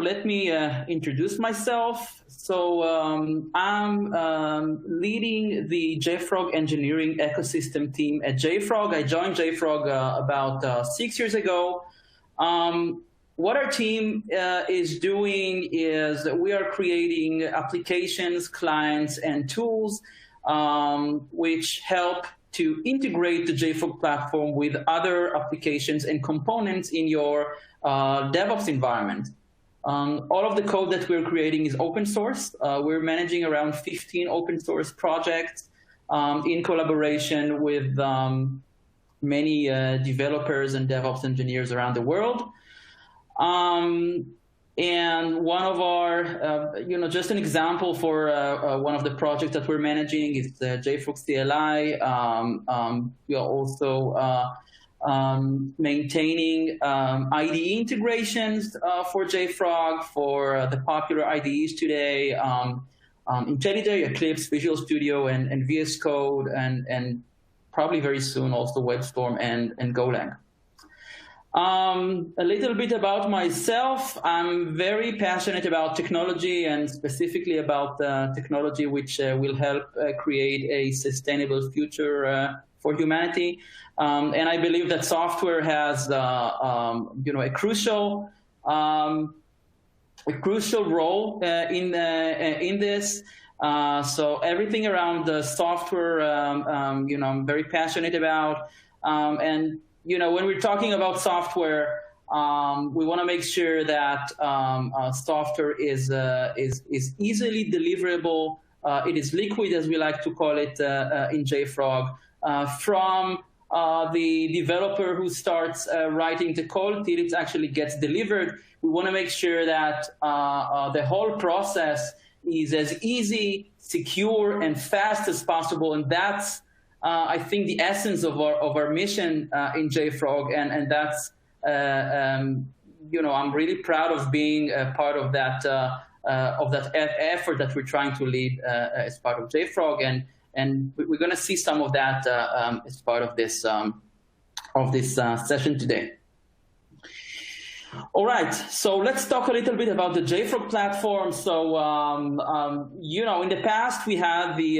let me introduce myself. So I'm leading the JFrog engineering ecosystem team at JFrog. I joined JFrog about 6 years ago. What our team is doing is that we are creating applications, clients, and tools which help to integrate the JFrog platform with other applications and components in your DevOps environment. All of the code that we're creating is open source. We're managing around 15 open source projects in collaboration with many developers and DevOps engineers around the world. And one of our, just an example for one of the projects that we're managing is JFrog CLI. We are also maintaining IDE integrations for JFrog for the popular IDEs today, IntelliJ, Eclipse, Visual Studio, and VS Code, and probably very soon also WebStorm and Golang. A little bit about myself. I'm very passionate about technology, and specifically about technology which will help create a sustainable future for humanity. And I believe that software has a crucial role in this. So everything around the software, I'm very passionate about. And when we're talking about software, we want to make sure that software is easily deliverable. It is liquid, as we like to call it in JFrog, from the developer who starts writing the code till it actually gets delivered. We want to make sure that the whole process is as easy, secure, and fast as possible, and that's I think the essence of our mission in JFrog, and that's I'm really proud of being a part of that effort that we're trying to lead as part of JFrog, and we're going to see some of that as part of this session today. All right, so let's talk a little bit about the JFrog platform. So in the past we had the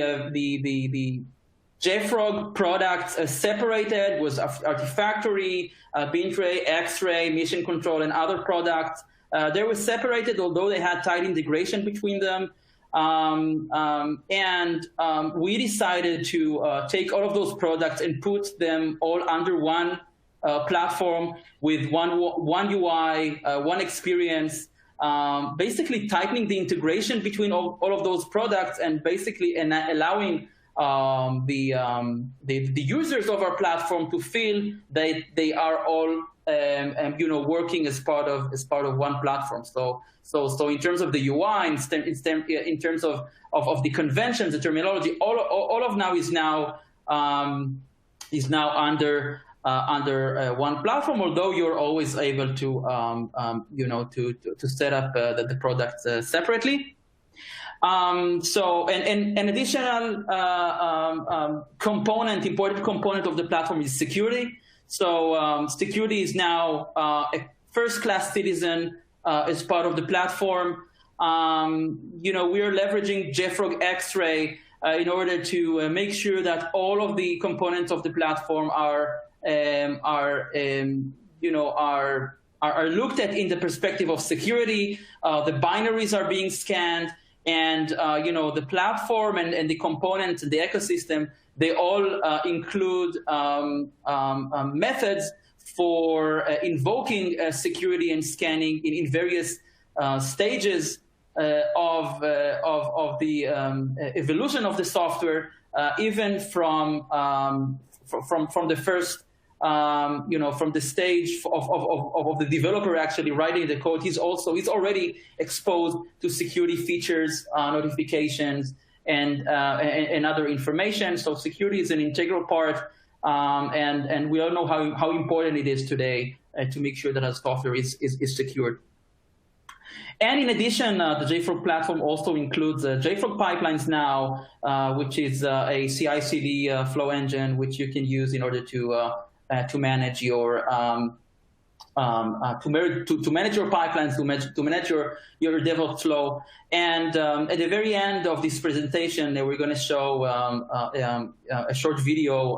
JFrog products separated, was Artifactory, Bintray, X-Ray, Mission Control, and other products. They were separated, although they had tight integration between them. We decided to take all of those products and put them all under one platform with one UI, one experience, basically tightening the integration between all of those products, and basically allowing the users of our platform to feel that they are all working as part of one platform. So in terms of the UI, in terms of the conventions, the terminology, all of now is now under one platform. Although you're always able to set up the products separately. So an additional important component of the platform is security. So security is now a first-class citizen as part of the platform. We are leveraging JFrog X-Ray in order to make sure that all of the components of the platform are looked at in the perspective of security. The binaries are being scanned. And the platform and the components and the ecosystem, they all include methods for invoking security and scanning in various stages of the evolution of the software, even from the first. From the stage of the developer actually writing the code, he's already exposed to security features, notifications, and other information. So security is an integral part, and we all know how important it is today to make sure that our software is secured. And in addition, the JFrog platform also includes JFrog pipelines now, which is a CI/CD flow engine which you can use in order to manage your manage your pipelines, to manage your DevOps flow. And at the very end of this presentation, we're going to show a short video,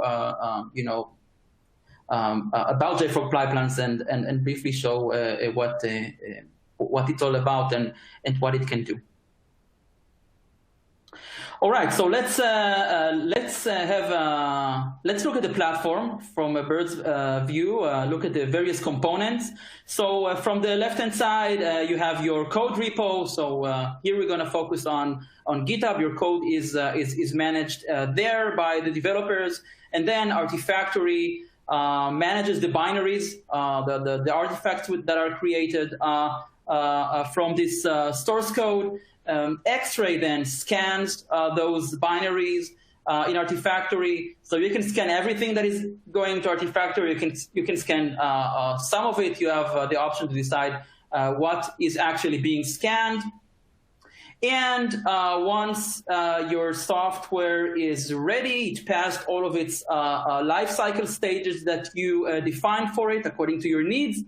about JFrog pipelines and briefly show what it's all about and what it can do. All right, so let's look at the platform from a bird's view. Look at the various components. So from the left-hand side, you have your code repo. So here we're going to focus on GitHub. Your code is managed there by the developers, and then Artifactory manages the binaries, the artifacts that are created from this source code. X-Ray then scans those binaries in Artifactory, so you can scan everything that is going to Artifactory. You can scan some of it. You have the option to decide what is actually being scanned. And once your software is ready, it passed all of its lifecycle stages that you defined for it according to your needs.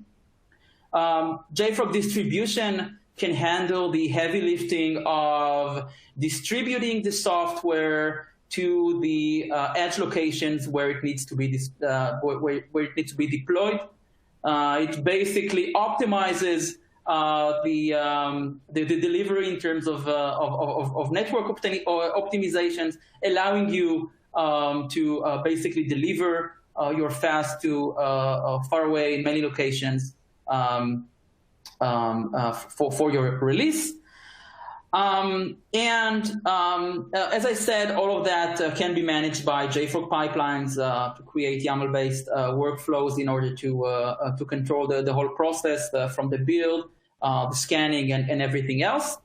JFrog distribution can handle the heavy lifting of distributing the software to the edge locations where it needs to be where it needs to be deployed. It basically optimizes the delivery in terms of network optimizations, allowing you to basically deliver your fast to far away in many locations for your release. As I said, all of that can be managed by JFrog pipelines to create YAML-based workflows in order to control the whole process from the build, the scanning, and everything else.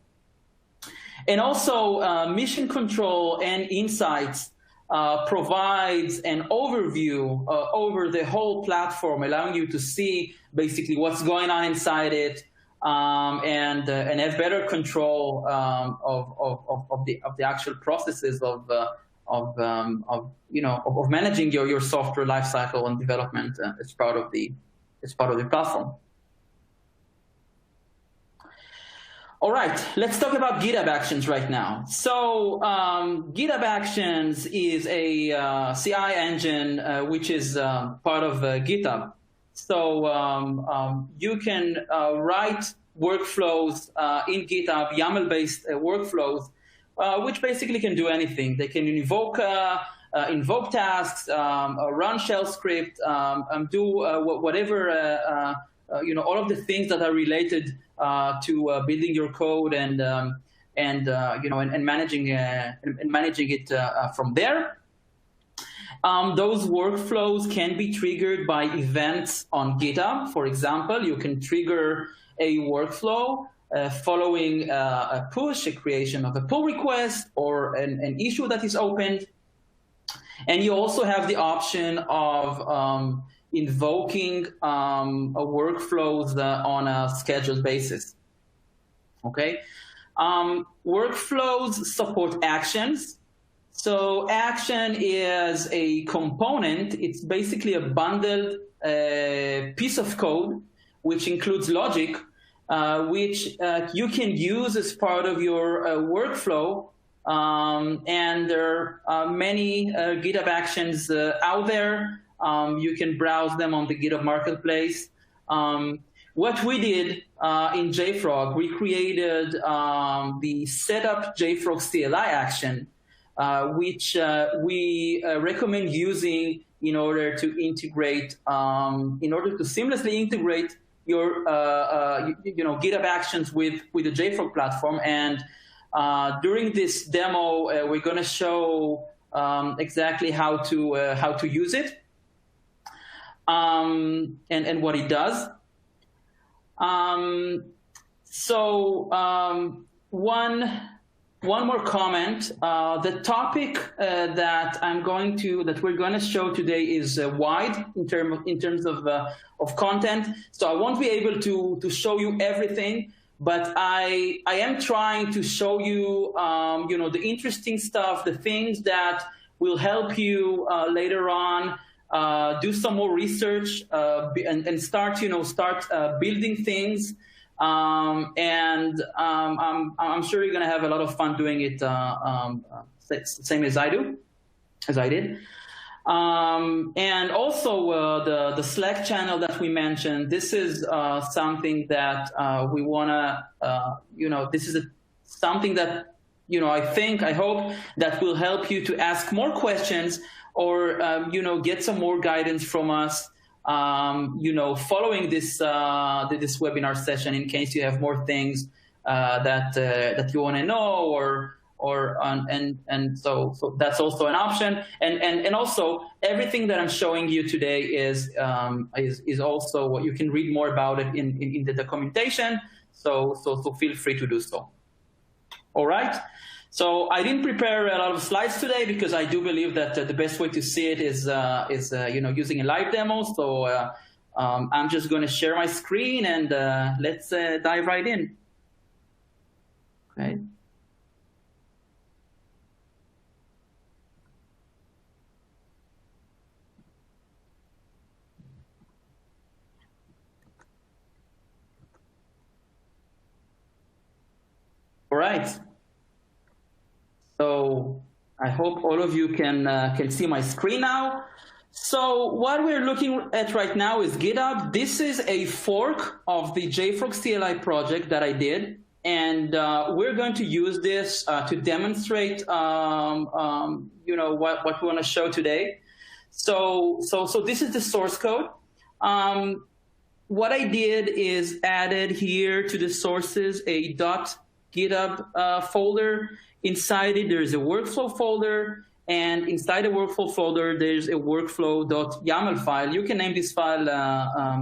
And also, Mission Control and Insights provides an overview over the whole platform, allowing you to see basically what's going on inside it, and have better control of the actual processes of managing your software lifecycle and development as part of the platform. All right, let's talk about GitHub Actions right now. So GitHub Actions is a CI engine which is part of GitHub. So you can write workflows in GitHub, YAML-based workflows, which basically can do anything. They can invoke tasks, run shell script, do whatever, all of the things that are related to building your code and managing it from there. Those workflows can be triggered by events on GitHub. For example, you can trigger a workflow following a push, a creation of a pull request, or an issue that is opened. And you also have the option of invoking workflows on a scheduled basis. Okay, workflows support actions. So action is a component. It's basically a bundled piece of code which includes logic, which you can use as part of your workflow. And there are many GitHub Actions out there. You can browse them on the GitHub Marketplace. What we did in JFrog, we created the Setup JFrog CLI action, which we recommend using in order to integrate, seamlessly integrate your GitHub Actions with the JFrog platform. And during this demo, we're going to show exactly how to use it and what it does. One more comment. The topic that we're going to show today is wide in terms of content. So I won't be able to show you everything, but I am trying to show you the interesting stuff, the things that will help you later on do some more research, and start building things. I'm sure you're going to have a lot of fun doing it, same as I did. And also the Slack channel that we mentioned. This is something that we want to, this is something that, I hope that will help you to ask more questions or, get some more guidance from us, following this webinar session in case you have more things that you want to know so that's also an option. And also everything that I'm showing you today is also what you can read more about it in the documentation. So feel free to do so. All right. So I didn't prepare a lot of slides today because I do believe that the best way to see it is using a live demo. So I'm just going to share my screen and let's dive right in. Okay. All right. So I hope all of you can see my screen now. So what we're looking at right now is GitHub. This is a fork of the JFrog CLI project that I did, and we're going to use this to demonstrate, what we want to show today. So this is the source code. What I did is added here to the sources a .github folder. Inside it, there's a workflow folder, and inside the workflow folder, there's a workflow.yaml file. You can name this file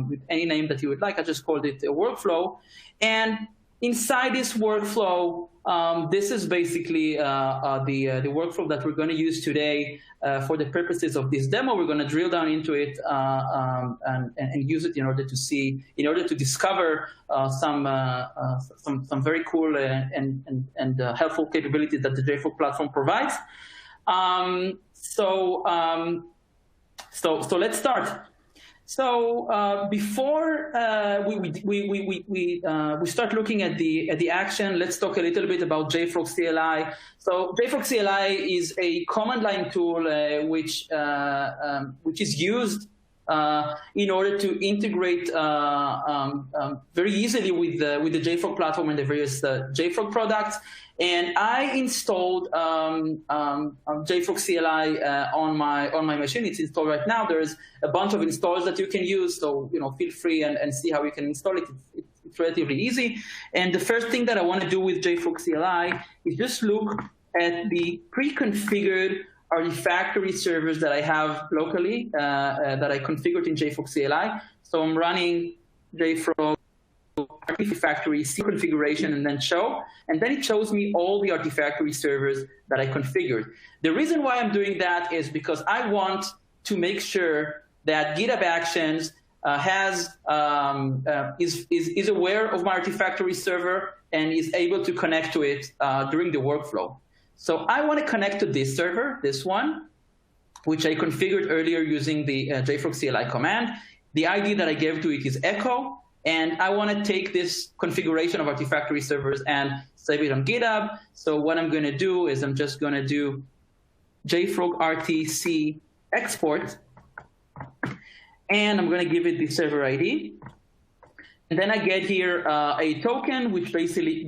with any name that you would like. I just called it a workflow. And inside this workflow, this is basically the workflow that we're going to use today for the purposes of this demo. We're going to drill down into it and use it in order to discover some very cool and helpful capabilities that the JFrog platform provides. So let's start. So before we start looking at the action, let's talk a little bit about JFrog CLI. So JFrog CLI is a command line tool which is used in order to integrate very easily with the JFrog platform and the various JFrog products. And I installed JFrog CLI on my machine. It's installed right now. There's a bunch of installs that you can use. So feel free and see how you can install it. It's relatively easy. And the first thing that I want to do with JFrog CLI is just look at the pre-configured Artifactory servers that I have locally that I configured in JFrog CLI. So I'm running JFrog Artifactory C configuration and then show, and then it shows me all the Artifactory servers that I configured. The reason why I'm doing that is because I want to make sure that Github Actions is aware of my Artifactory server and is able to connect to it during the workflow. So I want to connect to this server, this one, which I configured earlier using the JFrog CLI command. The ID that I gave to it is echo. And I want to take this configuration of Artifactory servers and save it on GitHub. So what I'm going to do is I'm just going to do JFrog RTC export. And I'm going to give it the server ID. And then I get here a token, which basically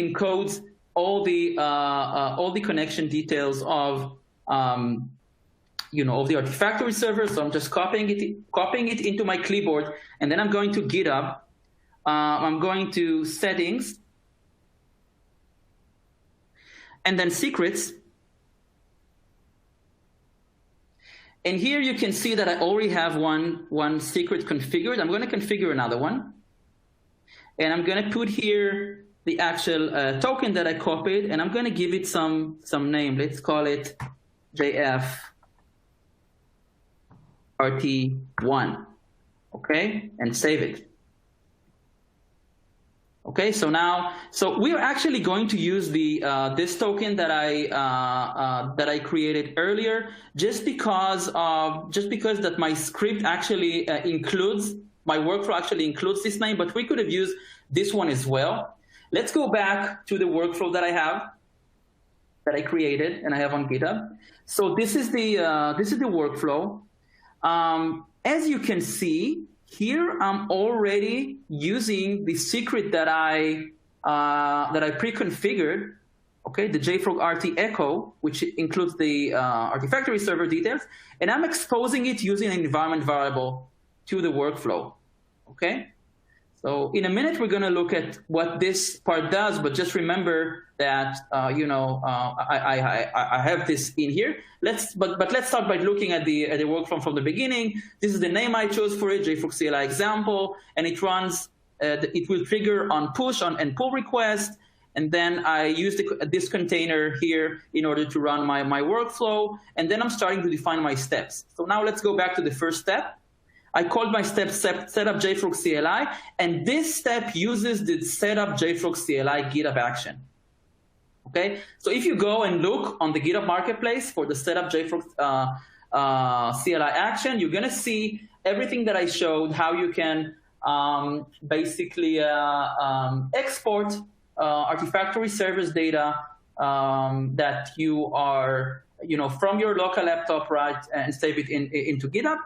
encodes all the connection details of of the Artifactory server. So I'm just copying it into my clipboard, and then I'm going to GitHub. I'm going to settings, and then secrets. And here you can see that I already have one secret configured. I'm going to configure another one, and I'm going to put here the actual token that I copied, and I'm going to give it some name. Let's call it JF RT1, okay, and save it. Okay, so now, so we're actually going to use the this token that I created earlier, just because that my script actually includes, my workflow actually includes this name, but we could have used this one as well. Let's go back to the workflow that that I created and I have on GitHub. So this is the workflow. As you can see, here I'm already using the secret that I pre-configured, okay, the JFrog RT echo, which includes the Artifactory server details, and I'm exposing it using an environment variable to the workflow, okay? So in a minute, we're going to look at what this part does, but just remember that I have this in here. But let's start by looking at the workflow from the beginning. This is the name I chose for it, JFrog CLI example, and it runs. It will trigger on push and pull request, and then I use this container here in order to run my workflow, and then I'm starting to define my steps. So now let's go back to the first step. I called my step setup JFrog CLI, and this step uses the setup JFrog CLI GitHub Action. Okay, so if you go and look on the GitHub marketplace for the setup JFrog CLI Action, you're going to see everything that I showed, how you can basically export Artifactory service data that you are, from your local laptop, right, and save it into GitHub.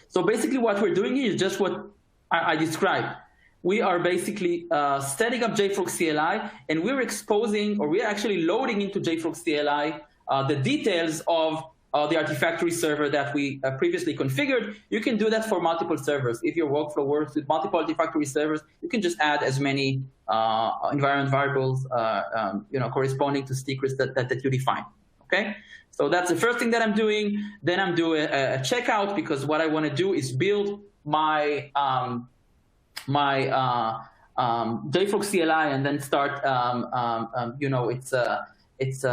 So basically what we're doing here is just what I described. We are basically setting up JFrog CLI, and we're exposing, or we're actually loading into JFrog CLI the details of the Artifactory server that we previously configured. You can do that for multiple servers. If your workflow works with multiple Artifactory servers, you can just add as many environment variables corresponding to secrets that you define, okay? So that's the first thing that I'm doing. Then I'm doing a checkout, because what I want to do is build my JFrog CLI and then start its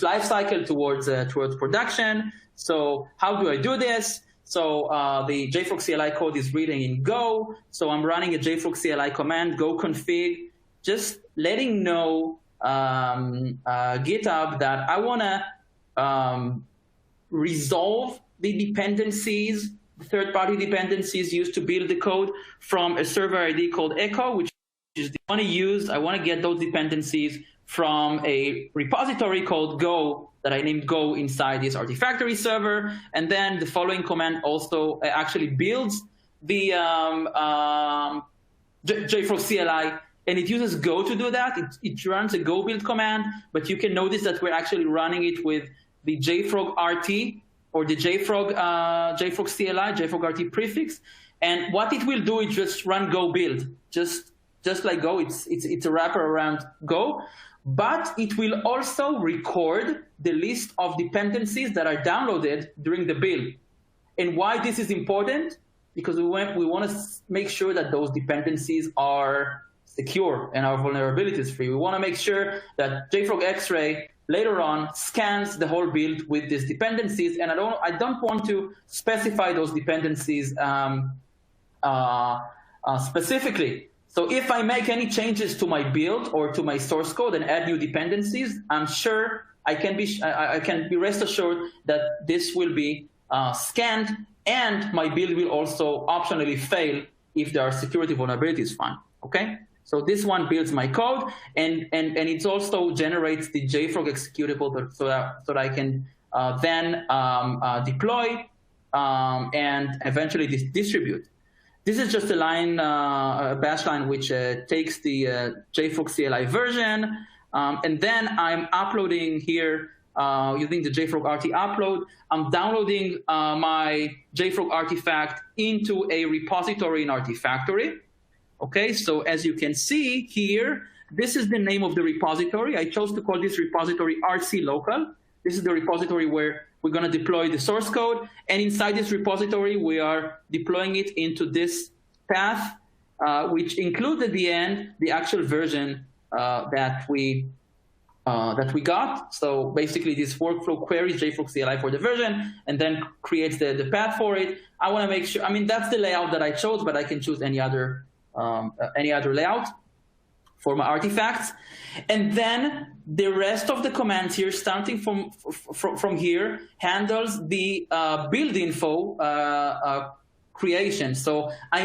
life cycle towards production. So how do I do this? So the JFrog CLI code is written in Go. So I'm running a JFrog CLI command, go config, just letting know GitHub that I want to resolve the dependencies, the third-party dependencies used to build the code from a server ID called echo, which is the one I want to get those dependencies from a repository called Go that I named Go inside this Artifactory server. And then the following command also actually builds the JFrog CLI, and it uses Go to do that. It runs a Go build command, but you can notice that we're actually running it with the JFrog RT or the JFrog CLI, JFrog RT prefix. And what it will do is just run Go build, just like Go. It's a wrapper around Go, but it will also record the list of dependencies that are downloaded during the build. And why this is important? Because we want to make sure that those dependencies are secure and our vulnerabilities free. We want to make sure that JFrog X-Ray later on scans the whole build with these dependencies, and I don't want to specify those dependencies specifically. So if I make any changes to my build or to my source code and add new dependencies, I'm sure I can be rest assured that this will be scanned, and my build will also optionally fail if there are security vulnerabilities found. Okay. So this one builds my code, and it also generates the JFrog executable so that I can then deploy and eventually distribute. This is just a line, a bash line, which takes the JFrog CLI version, and then I'm uploading here using the JFrog RT upload. I'm downloading my JFrog artifact into a repository in Artifactory. Okay, so as you can see here, this is the name of the repository. I chose to call this repository RC local. This is the repository where we're going to deploy the source code. And inside this repository, we are deploying it into this path, which includes at the end the actual version that we got. So basically, this workflow queries JFrog CLI for the version and then creates the path for it. I want to make sure, I mean, that's the layout that I chose, but I can choose any other layout. for my artifacts. And then the rest of the commands here, starting from here, handles the build info creation. So I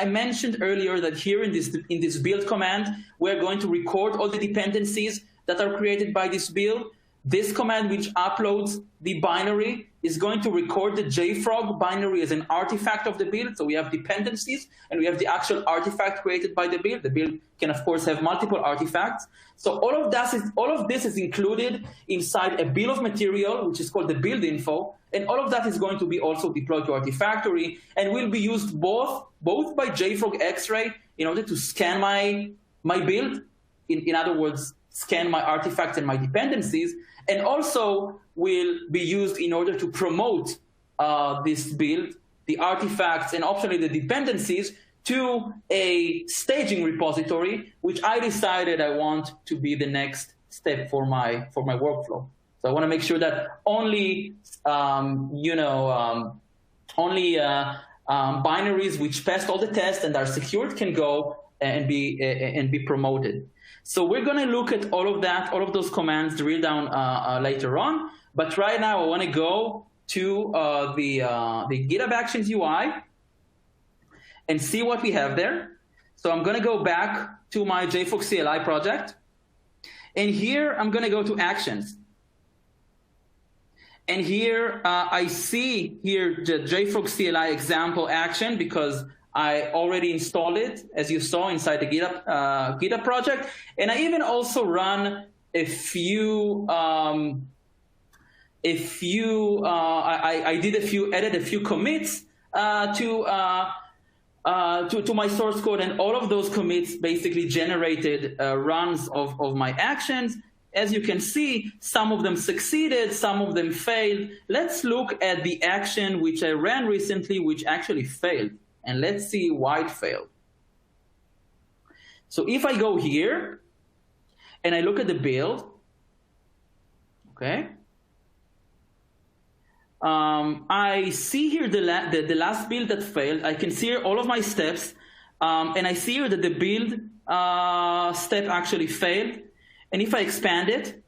mentioned earlier that here in this build command, we're going to record all the dependencies that are created by this build. This command, which uploads the binary, is going to record the JFrog binary as an artifact of the build. So we have dependencies, and we have the actual artifact created by the build. The build can, of course, have multiple artifacts. So all of this is included inside a bill of material, which is called the build info. And all of that is going to be also deployed to Artifactory and will be used both by JFrog X-Ray in order to scan my build. In other words, scan my artifacts and my dependencies, and also will be used in order to promote this build, the artifacts, and optionally the dependencies to a staging repository, which I decided I want to be the next step for my workflow. So I want to make sure that only binaries which passed all the tests and are secured can go and be promoted. So we're going to look at all of that, all of those commands, drill down later on. But right now, I want to go to the GitHub Actions UI and see what we have there. So I'm going to go back to my JFrog CLI project. And here, I'm going to go to Actions. And here, I see here the JFrog CLI example action because I already installed it, as you saw, inside the GitHub project. And I even also run a few, added a few commits to my source code, and all of those commits basically generated runs of my actions. As you can see, some of them succeeded, some of them failed. Let's look at the action which I ran recently, which actually failed. And let's see why it failed. So if I go here and I look at the build, okay, I see here the last build that failed. I can see here all of my steps, and I see here that the build step actually failed. And if I expand it,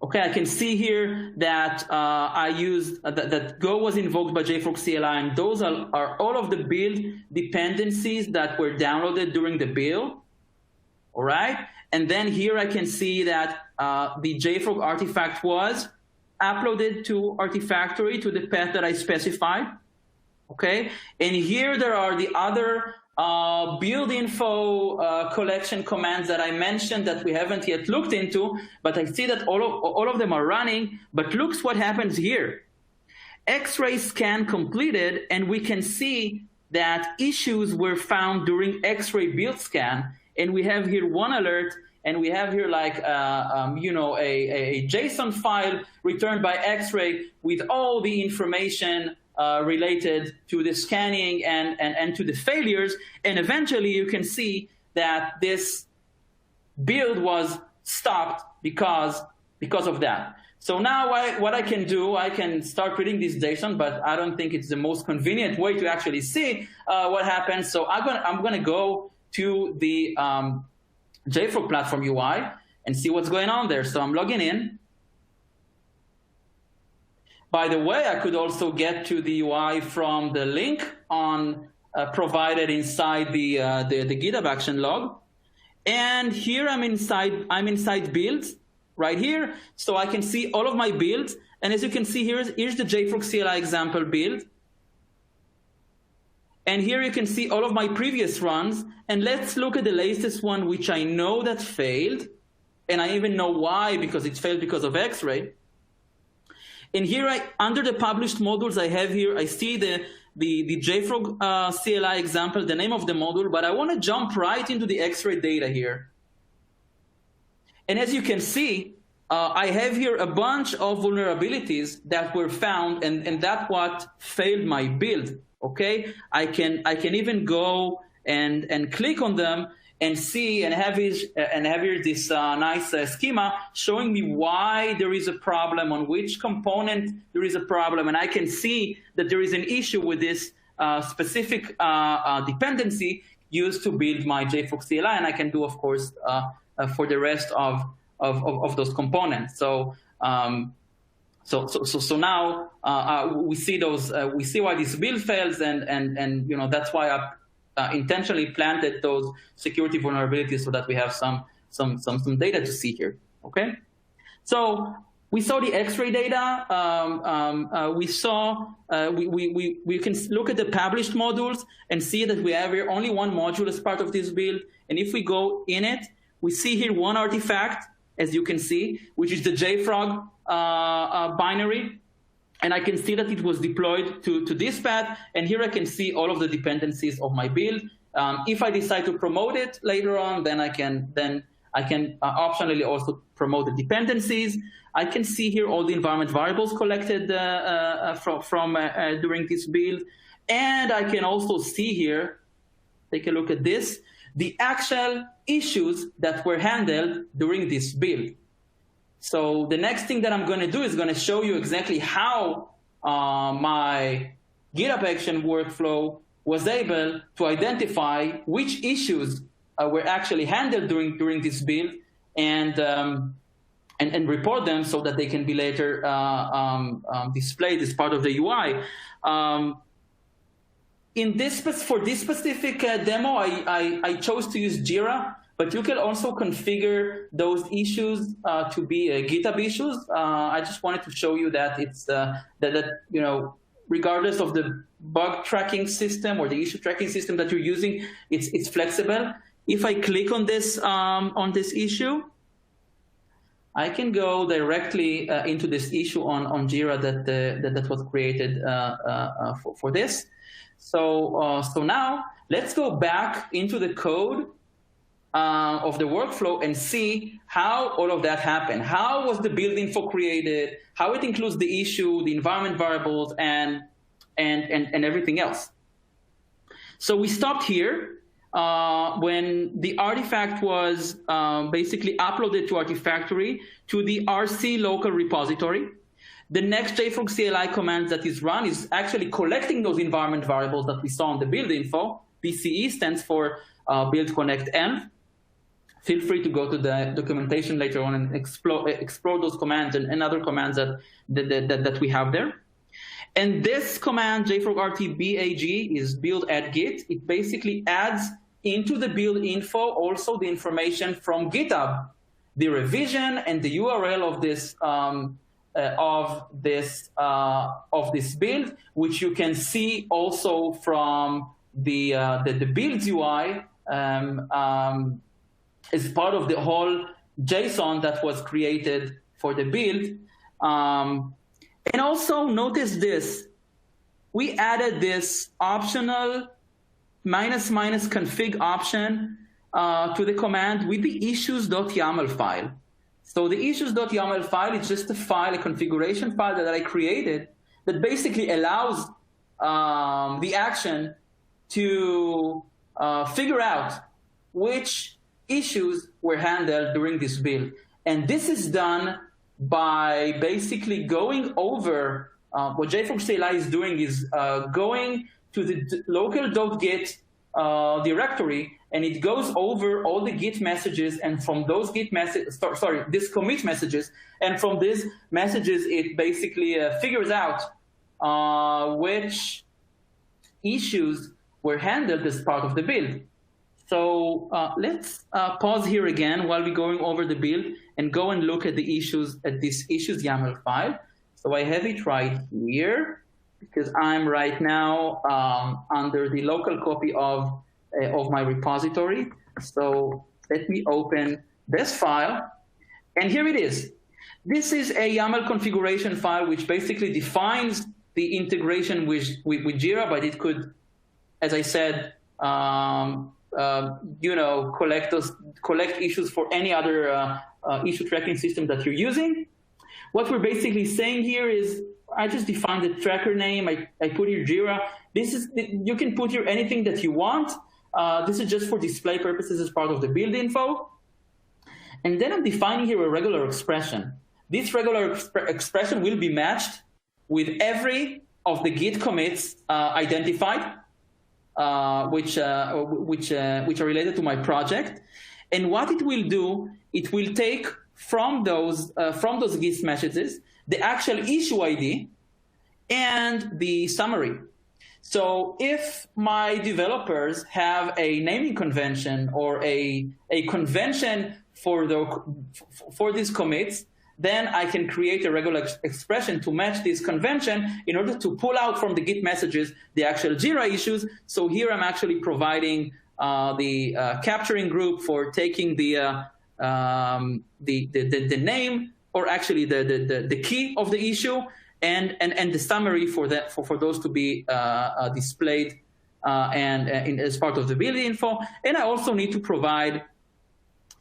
okay, I can see here that I used that Go was invoked by JFrog CLI, and those are all of the build dependencies that were downloaded during the build. All right, and then here I can see that the JFrog artifact was uploaded to Artifactory to the path that I specified. Okay, and here there are the other build info collection commands that I mentioned that we haven't yet looked into, but I see that all of them are running. But look what happens here. X-ray scan completed, and we can see that issues were found during X-ray build scan. And we have here one alert, and we have here like a JSON file returned by X-ray with all the information related to the scanning and to the failures. And eventually you can see that this build was stopped because of that. So now what I can do, I can start reading this JSON, but I don't think it's the most convenient way to actually see what happens. So I'm gonna go to the JFrog Platform UI and see what's going on there. So I'm logging in. By the way, I could also get to the UI from the link provided inside the GitHub Action log. And here I'm inside builds right here. So I can see all of my builds. And as you can see, here's the JFrog CLI example build. And here you can see all of my previous runs. And let's look at the latest one, which I know that failed. And I even know why, because it failed because of X-ray. And here, under the published modules I have here, I see the JFrog CLI example, the name of the module, but I want to jump right into the X-ray data here. And as you can see, I have here a bunch of vulnerabilities that were found, and that's what failed my build. Okay, I can even go and click on them and see and have here this nice schema showing me why there is a problem, on which component there is a problem, and I can see that there is an issue with this specific dependency. use to build my JFrog CLI, and I can do, of course, for the rest of those components. So now we see those. We see why this build fails, and that's why I intentionally planted those security vulnerabilities so that we have some data to see here. Okay, so we saw the X-ray data. We can look at the published modules and see that we have here only one module as part of this build. And if we go in it, we see here one artifact, as you can see, which is the JFrog binary. And I can see that it was deployed to this path. And here I can see all of the dependencies of my build. If I decide to promote it later on, then I can optionally also promote the dependencies. I can see here all the environment variables collected from during this build. And I can also see here, take a look at this, the actual issues that were handled during this build. So the next thing that I'm going to do is going to show you exactly how my GitHub Action workflow was able to identify which issues were actually handled during this build and report them so that they can be later displayed as part of the UI. For this specific demo, I chose to use Jira, but you can also configure those issues to be GitHub issues. I just wanted to show you that it's regardless of the bug tracking system or the issue tracking system that you're using, it's flexible. If I click on this issue, I can go directly into this issue on Jira that was created for this. So now let's go back into the code of the workflow and see how all of that happened. How was the build info created? How it includes the issue, the environment variables, and everything else. So we stopped here when the artifact was basically uploaded to Artifactory to the RC local repository. The next JFrog CLI command that is run is actually collecting those environment variables that we saw on the build info. BCE stands for build connect env. Feel free to go to the documentation later on and explore those commands and other commands that we have there. And this command, JFrog RTBAG, is build add git. It basically adds into the build info also the information from GitHub, the revision and the URL of this build, which you can see also from the builds UI as part of the whole JSON that was created for the build. And also notice this, we added this optional ---- config option to the command with the issues.yaml file. So the issues.yaml file is just a file, a configuration file that I created that basically allows the action to figure out which issues were handled during this build. And this is done by basically going over what JFrog CLI is doing is going to the local.git directory, and it goes over all the Git messages, and from those Git messages, this commit messages, and from these messages, it basically figures out which issues were handled as part of the build. So let's pause here again while we're going over the build and go and look at the issues, at this issues YAML file. So I have it right here because I'm right now under the local copy of my repository. So let me open this file. And here it is. This is a YAML configuration file which basically defines the integration with Jira, but it could, as I said, collect issues for any other issue tracking system that you're using. What we're basically saying here is, I just defined the tracker name. I put here Jira. You can put here anything that you want. This is just for display purposes as part of the build info. And then I'm defining here a regular expression. This regular expression will be matched with every of the Git commits identified. which are related to my project. And what it will do, it will take from those Git messages the actual issue ID and the summary. So if my developers have a naming convention or a convention for these commits, then I can create a regular expression to match this convention in order to pull out from the Git messages the actual Jira issues. So here I'm actually providing the capturing group for taking the name, or actually the key of the issue, and the summary for those to be displayed as part of the build info. And I also need to provide,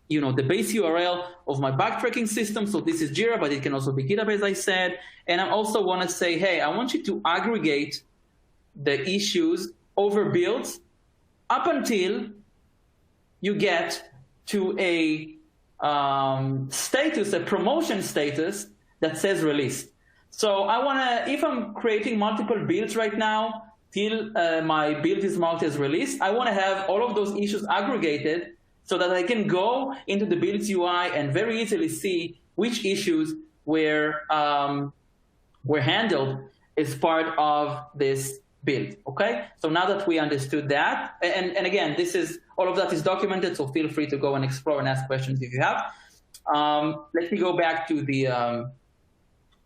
the base URL of my backtracking system. So this is Jira, but it can also be GitHub, as I said. And I also want to say, hey, I want you to aggregate the issues over builds up until you get to a status, a promotion status that says released. So I want to, if I'm creating multiple builds right now, till my build is marked as released, I want to have all of those issues aggregated so that I can go into the builds UI and very easily see which issues were handled as part of this build. Okay, so now that we understood that, and again, all of that is documented, so feel free to go and explore and ask questions if you have. Let me go back to the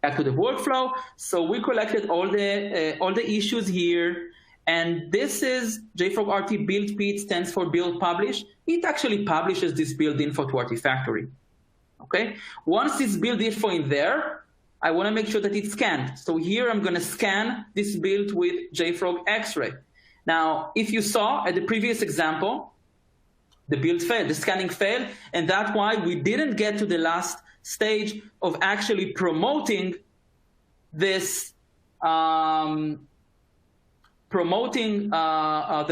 workflow. So we collected all the issues here, and this is JFrog RT build P. It stands for build publish. It actually publishes this build info to Artifactory. Okay, once this build info in there, I want to make sure that it's scanned. So here I'm going to scan this build with JFrog X-ray. Now, if you saw at the previous example, the build failed, the scanning failed, and that's why we didn't get to the last stage of actually promoting this, the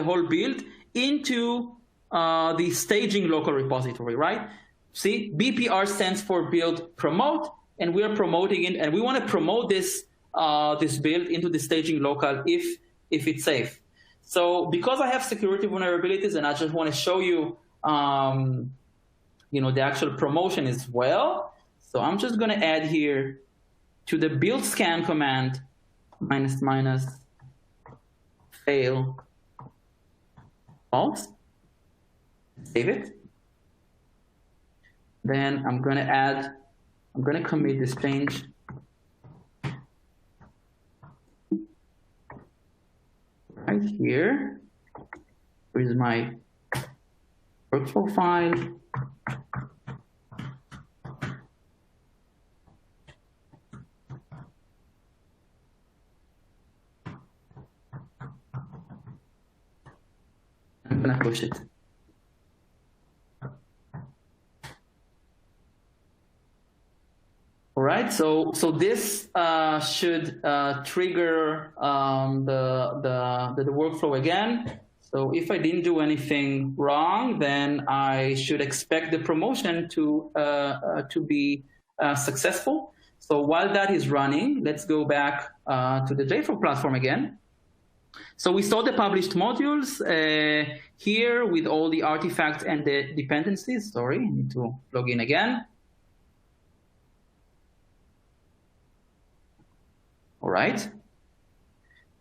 whole build into the staging local repository, right? See, BPR stands for build promote, and we are promoting it, and we want to promote this build into the staging local if it's safe. So because I have security vulnerabilities, and I just want to show you, the actual promotion as well. So I'm just going to add here to the build scan command ---- fail false. Save it. Then I'm going to commit this change. Right here. Here's my workflow file. I'm going to push it. All right, so this should trigger the workflow again. So if I didn't do anything wrong, then I should expect the promotion to be successful. So while that is running, let's go back to the JFrog platform again. So we saw the published modules here with all the artifacts and the dependencies. Sorry, I need to log in again. All right,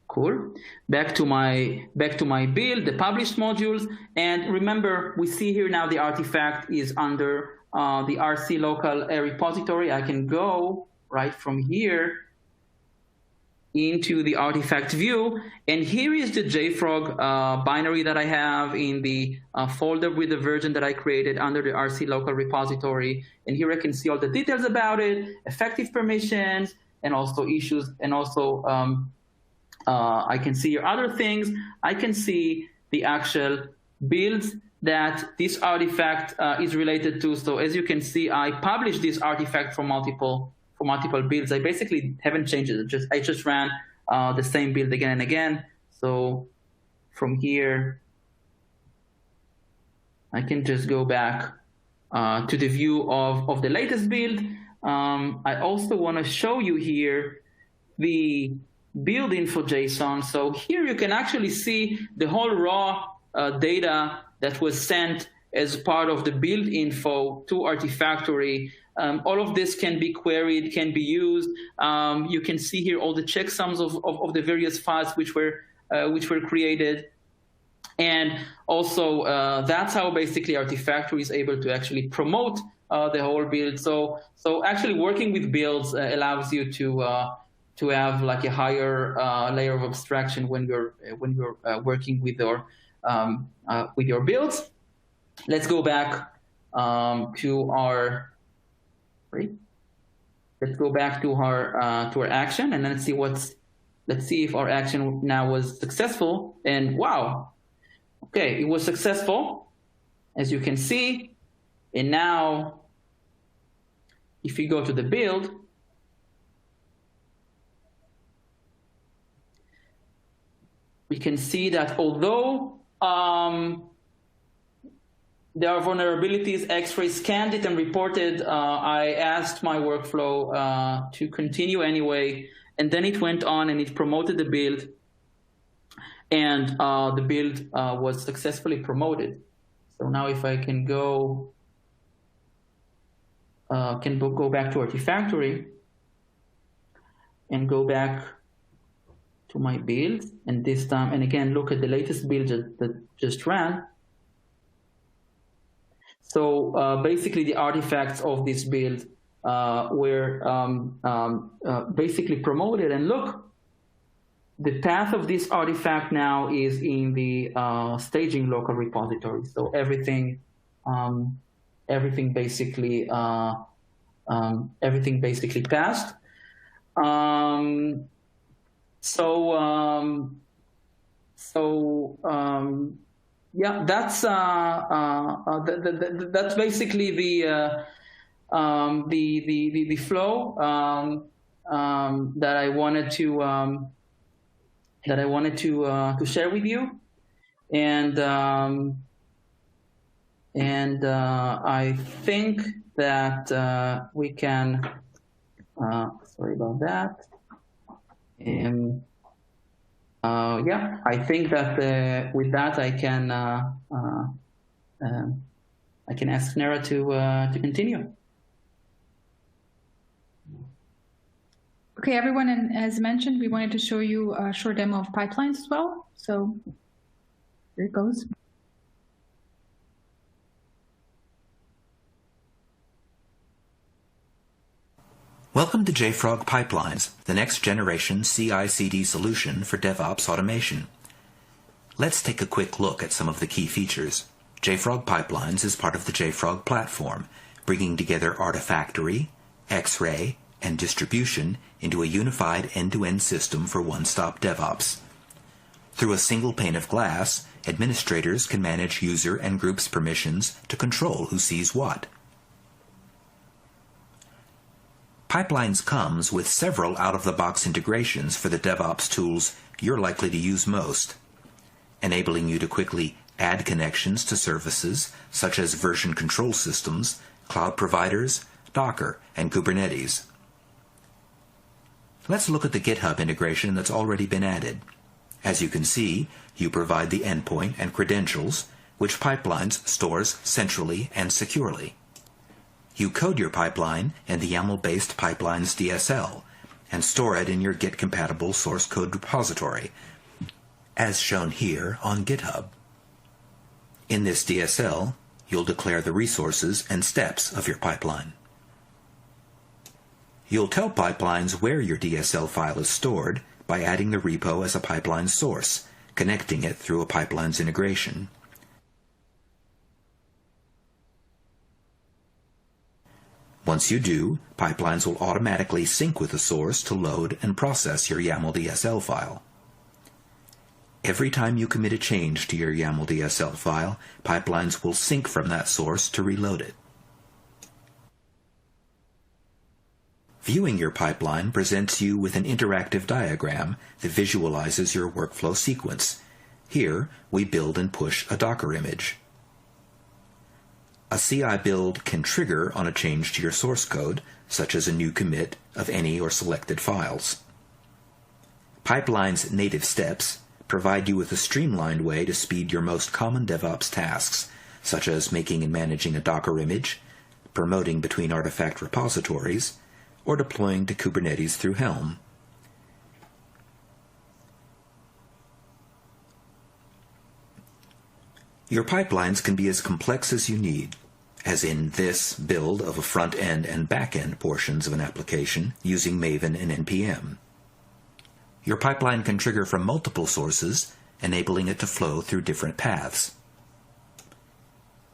cool. Back to my build, the published modules, and remember, we see here now the artifact is under the RC local repository. I can go right from here into the artifact view, and here is the JFrog binary that I have in the folder with the version that I created under the RC local repository. And here I can see all the details about it, effective permissions, and also issues, and also I can see your other things. I can see the actual builds that this artifact is related to. So as you can see, I published this artifact for multiple builds. I basically haven't changed it. I just ran the same build again and again. So from here, I can just go back to the view of the latest build. I also want to show you here the build info JSON. So here you can actually see the whole raw data that was sent as part of the build info to Artifactory. All of this can be queried, can be used. You can see here all the checksums of the various files which were created. And also, that's how basically Artifactory is able to actually promote the whole build. So actually working with builds allows you to have like a higher layer of abstraction when you're working with your builds. Let's go back to our action, and let's see if our action now was successful. And wow, okay, it was successful, as you can see. And now, if you go to the build, we can see that although there are vulnerabilities, X-ray scanned it and reported, I asked my workflow to continue anyway, and then it went on and it promoted the build, and the build was successfully promoted. So now if I can go back to Artifactory and go back to my build, and this time, and again, look at the latest build that just ran. So basically the artifacts of this build were basically promoted, and look, the path of this artifact now is in the staging local repository. So everything basically passed. Yeah, that's basically the flow that I wanted to share with you, and I think that we can. Sorry about that. Yeah, I think that with that I can ask Nera to continue. Okay, everyone, and as mentioned, we wanted to show you a short demo of pipelines as well. So here it goes. Welcome to JFrog Pipelines, the next generation CI/CD solution for DevOps automation. Let's take a quick look at some of the key features. JFrog Pipelines is part of the JFrog Platform, bringing together Artifactory, X-Ray, and distribution into a unified end-to-end system for one-stop DevOps. Through a single pane of glass, administrators can manage user and groups permissions to control who sees what. Pipelines comes with several out-of-the-box integrations for the DevOps tools you're likely to use most, enabling you to quickly add connections to services such as version control systems, cloud providers, Docker, and Kubernetes. Let's look at the GitHub integration that's already been added. As you can see, you provide the endpoint and credentials, which Pipelines stores centrally and securely. You code your pipeline in the YAML-based Pipelines DSL and store it in your Git-compatible source code repository, as shown here on GitHub. In this DSL, you'll declare the resources and steps of your pipeline. You'll tell pipelines where your DSL file is stored by adding the repo as a pipeline source, connecting it through a pipelines integration. Once you do, pipelines will automatically sync with the source to load and process your YAML DSL file. Every time you commit a change to your YAML DSL file, pipelines will sync from that source to reload it. Viewing your pipeline presents you with an interactive diagram that visualizes your workflow sequence. Here, we build and push a Docker image. A CI build can trigger on a change to your source code, such as a new commit of any or selected files. Pipeline's native steps provide you with a streamlined way to speed your most common DevOps tasks, such as making and managing a Docker image, promoting between artifact repositories, or deploying to Kubernetes through Helm. Your pipelines can be as complex as you need, as in this build of a front-end and back-end portions of an application using Maven and NPM. Your pipeline can trigger from multiple sources, enabling it to flow through different paths.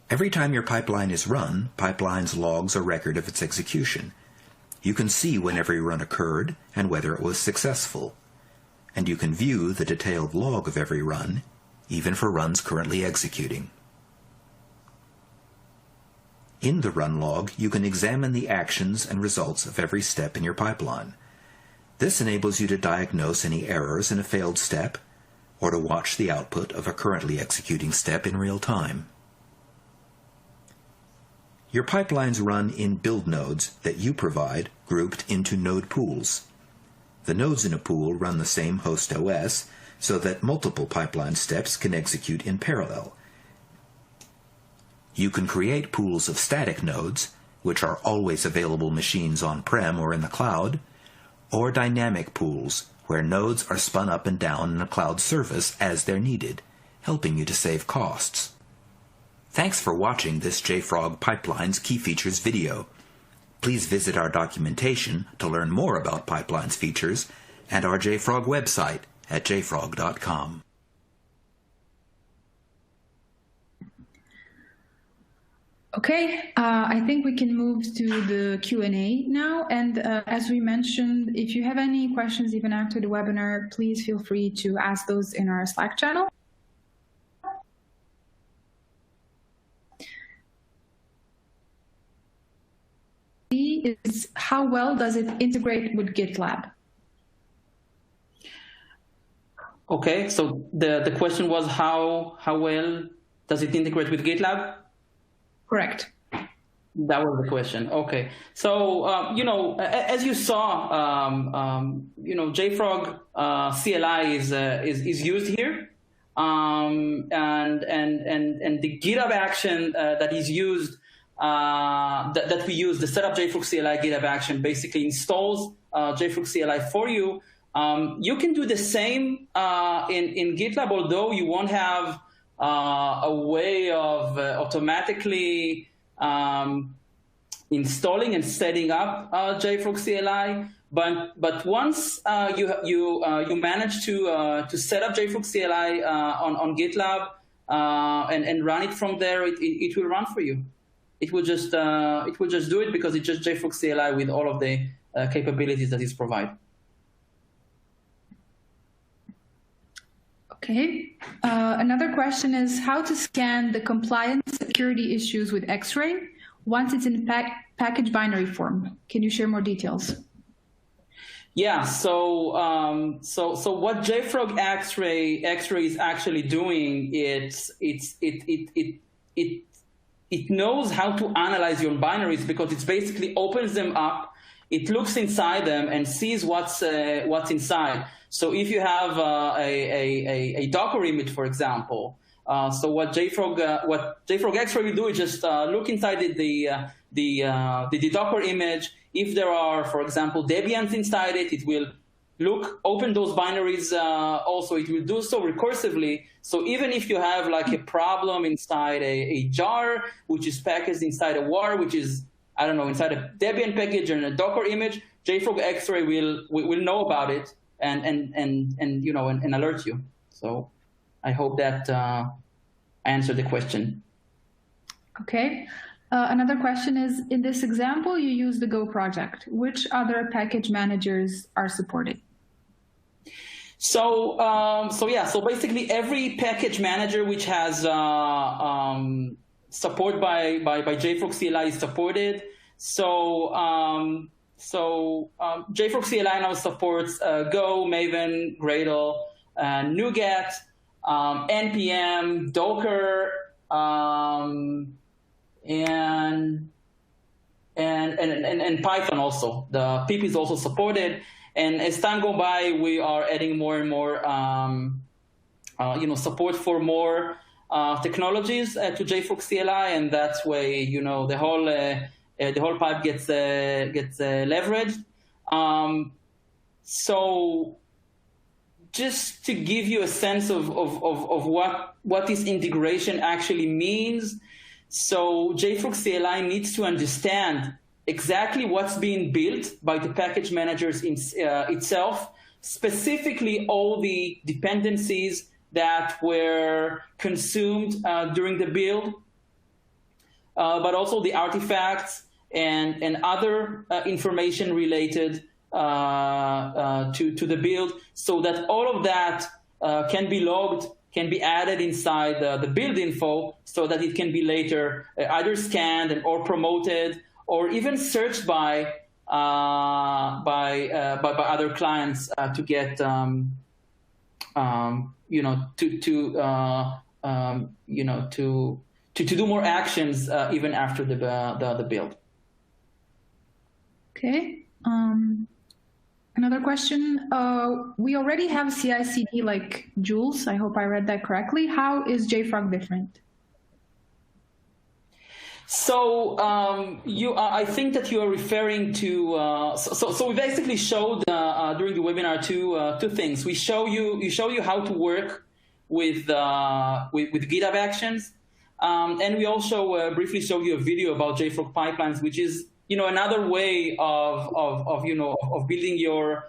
Every time your pipeline is run, Pipeline's logs a record of its execution. You can see when every run occurred and whether it was successful. And you can view the detailed log of every run, even for runs currently executing. In the run log, you can examine the actions and results of every step in your pipeline. This enables you to diagnose any errors in a failed step, or to watch the output of a currently executing step in real time. Your pipelines run in build nodes that you provide, grouped into node pools. The nodes in a pool run the same host OS, so that multiple pipeline steps can execute in parallel. You can create pools of static nodes, which are always available machines on-prem or in the cloud, or dynamic pools, where nodes are spun up and down in a cloud service as they're needed, helping you to save costs. Thanks for watching this JFrog Pipelines Key Features video. Please visit our documentation to learn more about Pipelines features and our JFrog website at jfrog.com. Okay, I think we can move to the Q&A now. And as we mentioned, if you have any questions even after the webinar, please feel free to ask those in our Slack channel. Is how well does it integrate with GitLab? Okay, so the question was how well does it integrate with GitLab? Correct. That was the question. Okay, so as you saw, JFrog CLI is used here, and the GitHub action that is used that we use, the setup JFrog CLI GitHub action, basically installs JFrog CLI for you. You can do the same in GitLab, although you won't have a way of automatically installing and setting up JFrog CLI. But once you manage to set up JFrog CLI on GitLab and run it from there, it will run for you. It will just do it because it's just JFrog CLI with all of the capabilities that it provides. Okay. Another question is how to scan the compliance security issues with X-Ray once it's in package binary form. Can you share more details? Yeah. So what JFrog X-Ray is actually doing, it knows how to analyze your binaries because it basically opens them up, it looks inside them and sees what's inside. So if you have a Docker image, for example, so what JFrog X-Ray will do is just look inside the Docker image. If there are, for example, Debians inside it, it will open those binaries. Also, it will do so recursively. So even if you have like a problem inside a jar, which is packaged inside a war, which is, I don't know, inside a Debian package or in a Docker image, JFrog X-Ray will know about it and alert you. So I hope that I answered the question. Okay. Another question is, in this example, you use the Go project. Which other package managers are supported? So basically every package manager which has support by JFrog CLI is supported. So JFrog CLI now supports Go, Maven, Gradle, NuGet, NPM, Docker, and Python also. The pip is also supported. And as time goes by, we are adding more and more support for more technologies to JFrog CLI, and that's way the whole pipe gets leveraged. So just to give you a sense of what this integration actually means, so JFrog CLI needs to understand exactly what's being built by the package managers itself, specifically all the dependencies that were consumed during the build, but also the artifacts and other information related to the build, so that all of that can be logged, can be added inside the build info, so that it can be later either scanned or promoted, or even searched by other clients to get to do more actions even after the build. Okay. Another question. We already have CI/CD like Jules. I hope I read that correctly. How is JFrog different? So I think that you are referring to. So we basically showed during the webinar two things. We show you how to work with GitHub Actions, and we also briefly showed you a video about JFrog pipelines, which is another way of building your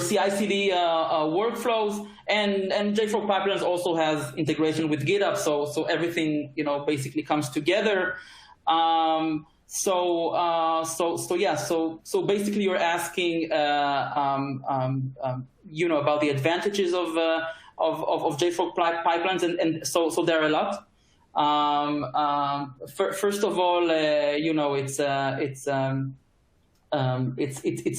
CI/CD workflows, and JFrog pipelines also has integration with GitHub, so everything basically comes together. So basically you're asking about the advantages of JFrog pipelines, and so there are a lot. First of all, it's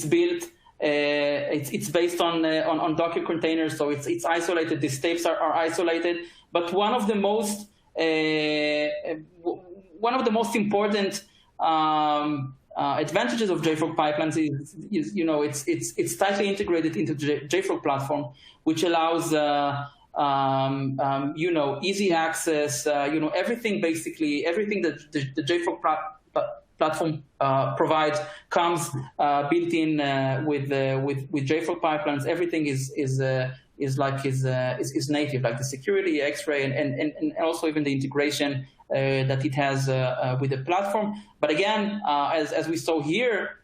built. It's based on Docker containers, so it's isolated. The steps are isolated. But one of the most important advantages of JFrog pipelines is it's tightly integrated into the JFrog platform, which allows easy access. Everything that the JFrog platform provides comes built in with JFrog pipelines. Everything is native, like the security, X-ray, and also even the integration that it has with the platform. But again, as we saw here,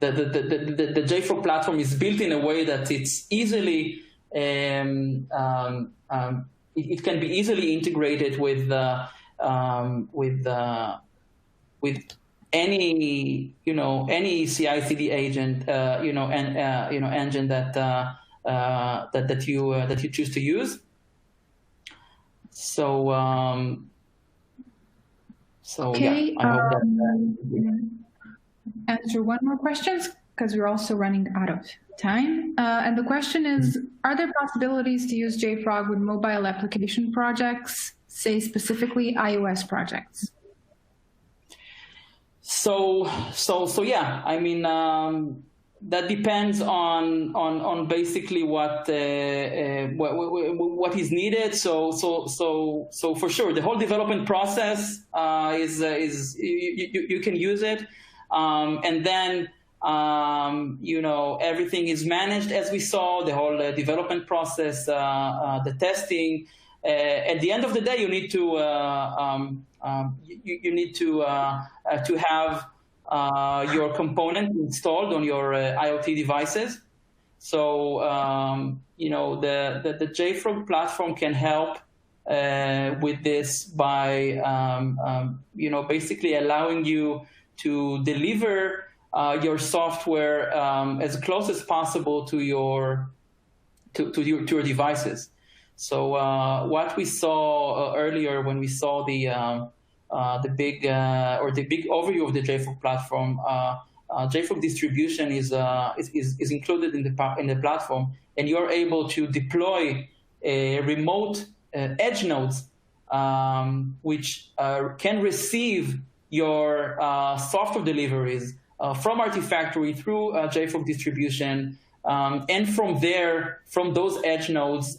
the JFrog platform is built in a way that it's easily it can be easily integrated with any any CI/CD agent engine that you choose to use. So okay, yeah, I hope that answer one more question, because we're also running out of time. And the question is, are there possibilities to use JFrog with mobile application projects, say specifically iOS projects? So yeah, I mean, that depends on basically what is needed. So for sure, the whole development process is you can use it, and then everything is managed as we saw, the whole development process, the testing. At the end of the day, you need to have your component installed on your IoT devices. So the JFrog platform can help with this by basically allowing you to deliver your software as close as possible to your devices. So what we saw earlier when we saw the big overview of the JFrog platform, JFrog distribution is included in the platform, and you're able to deploy remote edge nodes which can receive your software deliveries from Artifactory through JFrog distribution, and from there, from those edge nodes,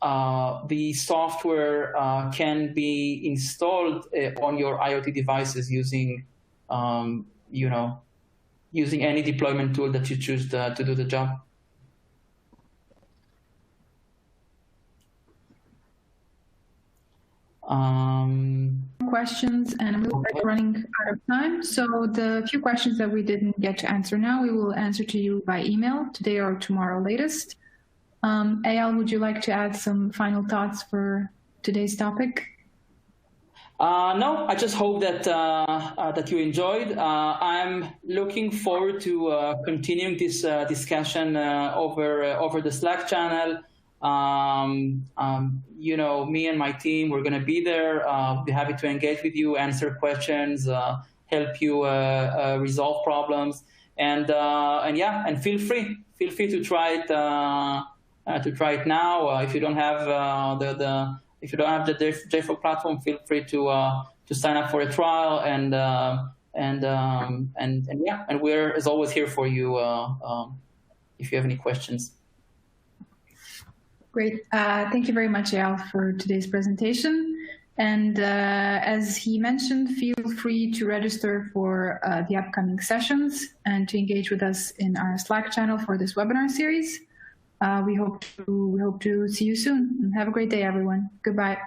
the software can be installed on your IoT devices using, using any deployment tool that you choose to do the job. Questions, and we're running out of time. So the few questions that we didn't get to answer now, we will answer to you by email today or tomorrow latest. Eyal, would you like to add some final thoughts for today's topic? No, I just hope that that you enjoyed. I'm looking forward to continuing this discussion over the Slack channel. Me and my team, we're going to be there. We'll be happy to engage with you, answer questions, help you resolve problems, and feel free to try it now. If you don't have the JFrog platform, feel free to sign up for a trial, and we're as always here for you if you have any questions. Great. Thank you very much, Eyal, for today's presentation. And as he mentioned, feel free to register for the upcoming sessions and to engage with us in our Slack channel for this webinar series. We hope to see you soon. And have a great day, everyone. Goodbye.